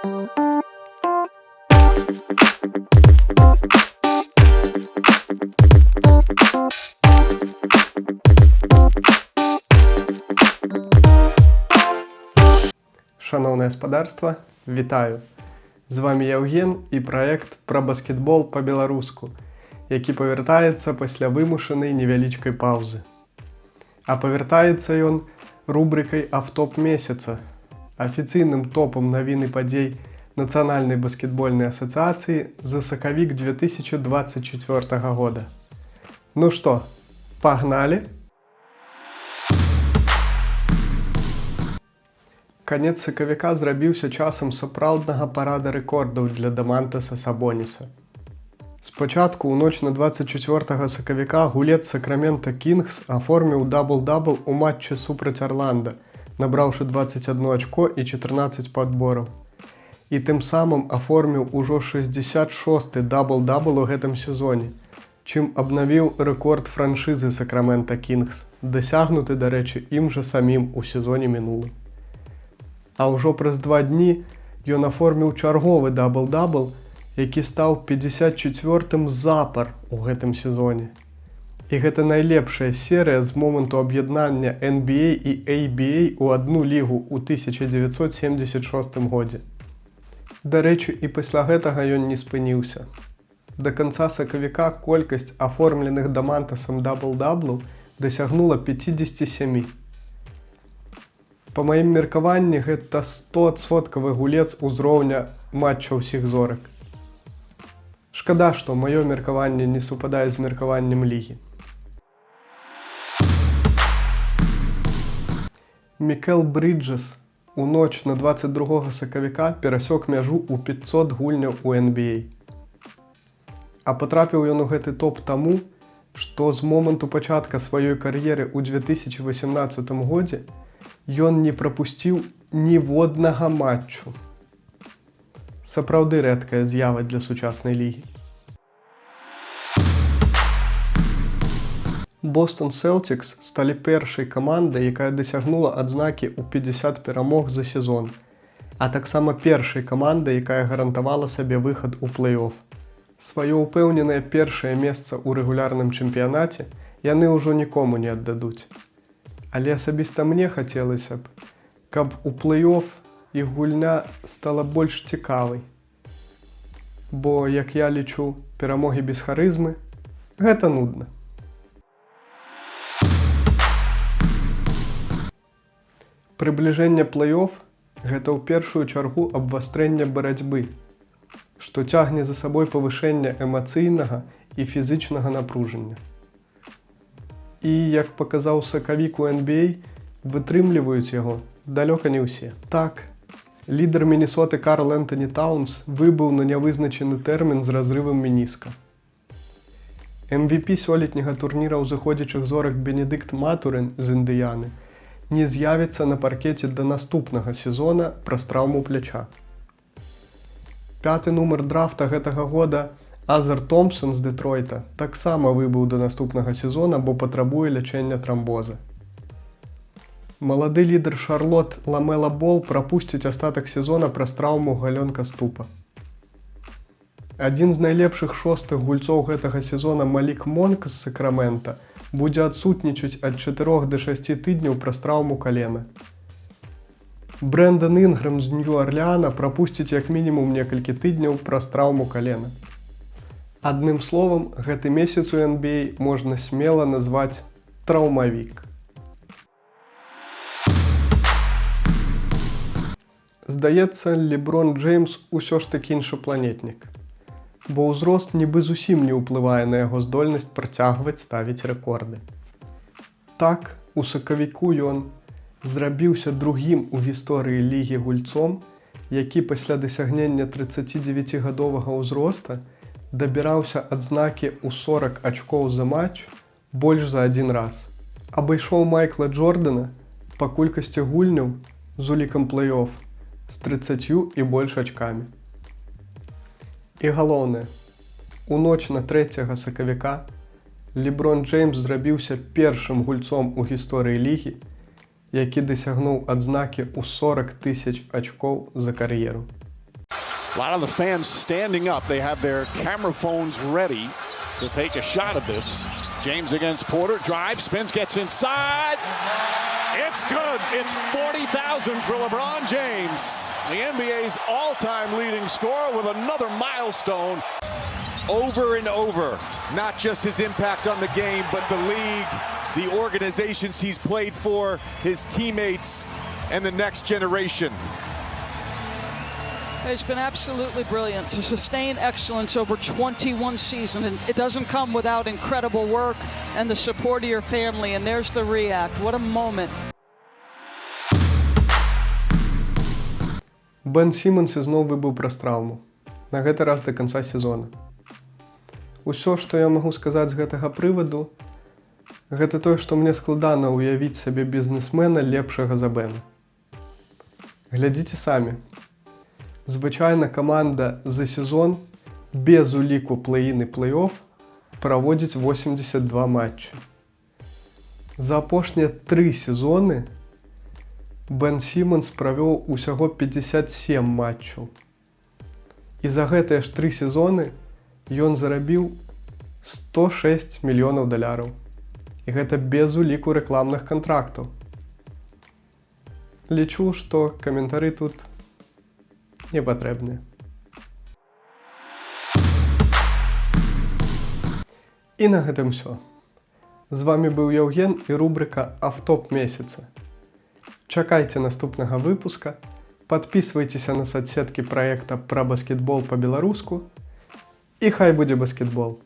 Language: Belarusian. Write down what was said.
Шановне господарство, вітаю! З вами Євген і проект про баскетбол по-беларуску, який повертається після вимушеної невеличкої паузи. А повертається ён рубрикой «Автоп месяца», офіційним топом новин і подій Національної баскетбольної асоціації за сакавік 2024 года. Ну что, погнали? Канец сакавіка зрабіўся часам сапраўднага парада рэкордаў для Дамантаса Сабоніса. Спачатку, у ноч на 24 сакавіка гулец Сакрамента Кінгс аформіў дабл-дабл у матчы супраць Арланда, набраўшы 21 ачко і 14 падбораў. І тым самым аформіў ужо 66-й дабл-дабл у гэтым сезоне, чым абнавіў рэкорд франшызы Сакрамента Кінгс, дасягнуты, дарэчы, ім жа самім у сезоне мінулым. А ўжо праз 2 дні ён аформіў чарговы дабл-дабл, які стаў 54-м запар у гэтым сезоне. І гэта найлепшая серыя з моманту аб'яднання NBA і ABA у адну лігу ў 1976 годзе. Дарэчы, і пасля гэтага ён не спыніўся. Да канца сакавіка колькасць аформленых Дамантасам дабл-даблаў дасягнула 57. Па маім меркаванні, гэта 100% гулец узроўня матча ўсіх зорак. Шкада, што маё меркаванне не супадае з меркаваннем лігі. Мікел Брыджэс у ноч на 22 сакавіка перасёк мяжу ў 500 гульняў у NBA. А патрапіў ён у гэты топ таму, што з моманту пачатка сваёй кар'еры ў 2018 годзе ён не прапусціў ніводнага матчу. Сапраўды рэдкая з'ява для сучаснай лігі. Бостон Селтикс сталі першай камандай, якая дасягнула адзнакі ў 50 перамог за сезон, а таксама першай камандай, якая гарантавала сабе выхад у плэй-оф. Сваё ўпэўненае першае месца ў рэгулярным чэмпіянаце яны ўжо нікому не аддадуць. Але асабіста мне хацелася б, каб у плэй-оф іх гульня стала больш цікавай. Бо, як я лічу, перамогі без харызмы – гэта нудна. Прыбліжэнне плэй-оф – гэта ў першую чаргу абвастрэнне барацьбы, што цягне за сабой павышэнне эмацыйнага і фізычнага напружання. І, як паказаў сакавік у NBA, вытрымліваюць яго далёка не ўсе. Так, лідар Мінесоты Карл Энтоні Таунс выбыў на нявызначаны тэрмін з разрывам меніска. MVP сёлетняга турніра ўзыходзячых зорак Бенедыкт Матурын з Індыяны не з'явіцца на паркеце да наступнага сезона праз траўму пляча. 5-й нумар драфта гэтага года Азар Томпсон з Дэтройта таксама выбыў да наступнага сезона, бо патрабуе лячэння трамбоза. Малады лідар Шарлот Ламела Бол прапусціць астатак сезона праз траўму галёнка ступа. Адзін з найлепшых шостых гульцоў гэтага сезона Малік Монк з Сакрамента будзе адсутнічаць ад 4 да 6 тыдняў праз траўму калена. Брэндон Інгрэм з Нью-Арлеана прапусціць як мінімум некалькі тыдняў праз траўму калена. Адным словам, гэты месяц у NBA можна смела назваць траўмавік. Здаецца, Леброн Джеймс усё ж такі іншапланетнік, бо ўзрост нібы зусім не ўплывае на яго здольнасць працягваць ставіць рэкорды. Так, у сакавіку ён зрабіўся другім у гісторыі лігі гульцом, які пасля дасягнення 39-гадовага ўзроста дабіраўся адзнакі ў 40 ачкоў за матч больш за адзін раз. Абышоў Майкла Джордана па колькасці гульняў з улікам плэй-оф з 30 і больш ачкамі. І галоўнае, у ноч на 3 сакавіка Леброн Джеймс зрабіўся першым гульцом у гісторыі лігі, які дасягнуў адзнакі ў 40 000 ачкоў за кар'еру. A lot of the fans standing up. They have their camera phones ready to take a shot of this. James against Porter. Drive, spins, gets inside. It's good. It's 40,000 for LeBron James. The NBA's all-time leading scorer with another milestone. Over and over, not just his impact on the game, but the league, the organizations he's played for, his teammates, and the next generation. It's been absolutely brilliant to sustain excellence over 21 seasons, and it doesn't come without incredible work and the support of your family, and there's the react. What a moment. Бен Сімонс ізноў выбыў праз траўму. На гэты раз да канца сезона. Усё, што я магу сказаць з гэтага прываду, гэта тое, што мне складана ўявіць сабе бізнесмена лепшага за Бена. Глядзіце самі. Звычайна каманда за сезон без уліку плэй-ін і плэй-оф праводзіць 82 матчы. За апошнія 3 сезоны Бен Сімонс правёў усяго 57 матчаў. І за гэтыя ж 3 сезоны ён зарабіў $106 мільёнаў. І гэта без уліку рэкламных кантрактаў. Лічу, што каментары тут не патрэбныя. І на гэтым усё. З вамі быў Яўген і рубрика «Автоп месяца». Чакайце наступнага выпуска, подписывайтеся на соцсеткі праекта пра баскетбол па-беларуску і хай будзе баскетбол!